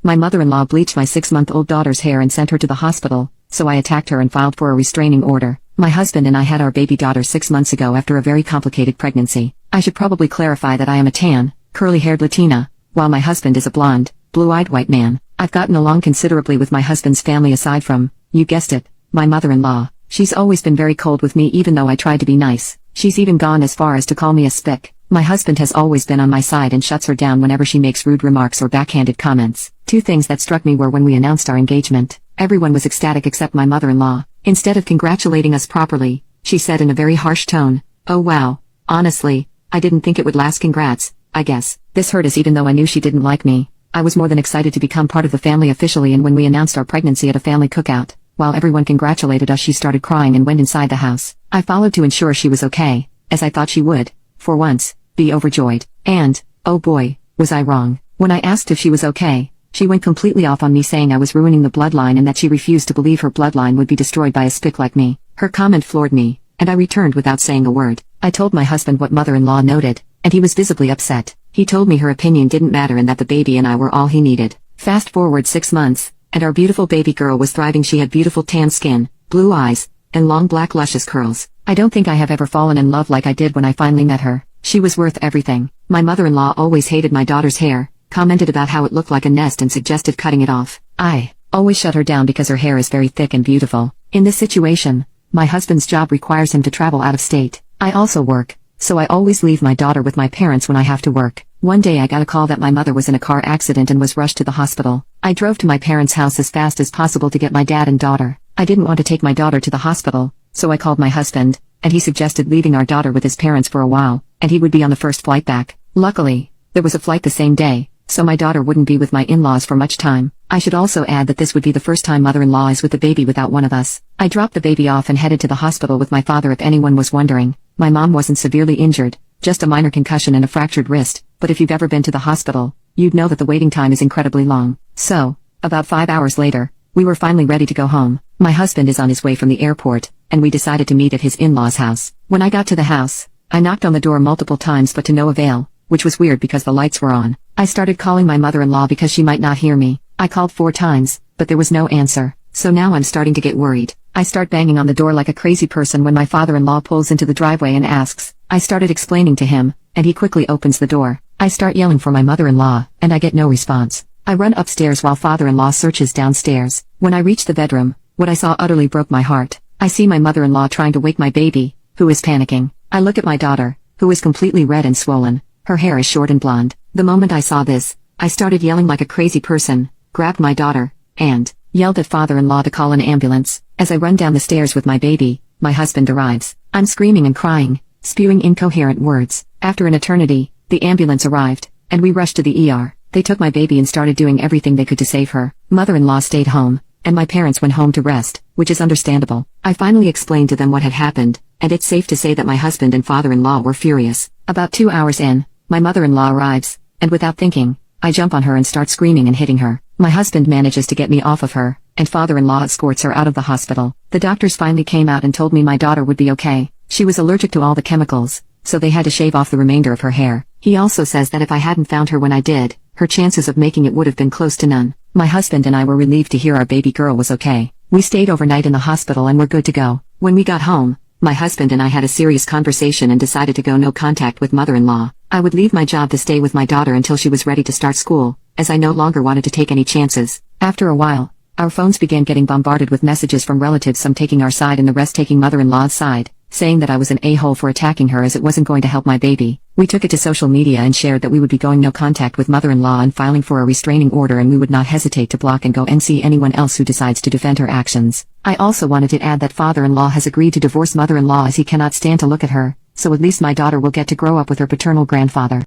My mother-in-law bleached my 6-month-old daughter's hair and sent her to the hospital, so I attacked her and filed for a restraining order. My husband and I had our baby daughter 6 months ago after a very complicated pregnancy. I should probably clarify that I am a tan, curly-haired Latina, while my husband is a blonde, blue-eyed white man. I've gotten along considerably with my husband's family aside from, you guessed it, my mother-in-law. She's always been very cold with me even though I tried to be nice. She's even gone as far as to call me a spick. My husband has always been on my side and shuts her down whenever she makes rude remarks or backhanded comments. Two things that struck me were when we announced our engagement. Everyone was ecstatic except my mother-in-law. Instead of congratulating us properly, she said in a very harsh tone, "Oh wow, honestly, I didn't think it would last. Congrats, I guess." This hurt us even though I knew she didn't like me. I was more than excited to become part of the family officially, and when we announced our pregnancy at a family cookout, while everyone congratulated us, she started crying and went inside the house. I followed to ensure she was okay, as I thought she would, for once, be overjoyed. And, oh boy, was I wrong. When I asked if she was okay, she went completely off on me, saying I was ruining the bloodline and that she refused to believe her bloodline would be destroyed by a spick like me. Her comment floored me, and I returned without saying a word. I told my husband what mother-in-law noted, and he was visibly upset. He told me her opinion didn't matter and that the baby and I were all he needed. Fast forward 6 months, and our beautiful baby girl was thriving. She had beautiful tan skin, blue eyes, and long black luscious curls. I don't think I have ever fallen in love like I did when I finally met her. She was worth everything. My mother-in-law always hated my daughter's hair, commented about how it looked like a nest and suggested cutting it off. I always shut her down because her hair is very thick and beautiful. In this situation, my husband's job requires him to travel out of state. I also work, so I always leave my daughter with my parents when I have to work. One day I got a call that my mother was in a car accident and was rushed to the hospital. I drove to my parents' house as fast as possible to get my dad and daughter. I didn't want to take my daughter to the hospital, so I called my husband, and he suggested leaving our daughter with his parents for a while, and he would be on the first flight back. Luckily, there was a flight the same day, so my daughter wouldn't be with my in-laws for much time. I should also add that this would be the first time mother-in-law is with the baby without one of us. I dropped the baby off and headed to the hospital with my father. If anyone was wondering, my mom wasn't severely injured, just a minor concussion and a fractured wrist, but if you've ever been to the hospital, you'd know that the waiting time is incredibly long. So, about 5 hours later, we were finally ready to go home. My husband is on his way from the airport, and we decided to meet at his in-laws' house. When I got to the house, I knocked on the door multiple times but to no avail, which was weird because the lights were on. I started calling my mother-in-law because she might not hear me. I called 4 times, but there was no answer, so now I'm starting to get worried. I start banging on the door like a crazy person when my father-in-law pulls into the driveway and asks. I started explaining to him, and he quickly opens the door. I start yelling for my mother-in-law, and I get no response. I run upstairs while father-in-law searches downstairs. When I reach the bedroom, what I saw utterly broke my heart. I see my mother-in-law trying to wake my baby, who is panicking. I look at my daughter, who is completely red and swollen. Her hair is short and blonde. The moment I saw this, I started yelling like a crazy person, grabbed my daughter, and yelled at father-in-law to call an ambulance. As I run down the stairs with my baby, my husband arrives. I'm screaming and crying, spewing incoherent words. After an eternity, the ambulance arrived, and we rushed to the ER. They took my baby and started doing everything they could to save her. Mother-in-law stayed home, and my parents went home to rest, which is understandable. I finally explained to them what had happened, and it's safe to say that my husband and father-in-law were furious. About 2 hours in, my mother-in-law arrives, and without thinking, I jump on her and start screaming and hitting her. My husband manages to get me off of her, and father-in-law escorts her out of the hospital. The doctors finally came out and told me my daughter would be okay. She was allergic to all the chemicals, so they had to shave off the remainder of her hair. He also says that if I hadn't found her when I did, her chances of making it would have been close to none. My husband and I were relieved to hear our baby girl was okay. We stayed overnight in the hospital and were good to go. When we got home, my husband and I had a serious conversation and decided to go no contact with mother-in-law. I would leave my job to stay with my daughter until she was ready to start school, as I no longer wanted to take any chances. After a while, our phones began getting bombarded with messages from relatives, some taking our side and the rest taking mother-in-law's side, saying that I was an a-hole for attacking her as it wasn't going to help my baby. We took it to social media and shared that we would be going no contact with mother-in-law and filing for a restraining order, and we would not hesitate to block and go and see anyone else who decides to defend her actions. I also wanted to add that father-in-law has agreed to divorce mother-in-law as he cannot stand to look at her, so at least my daughter will get to grow up with her paternal grandfather.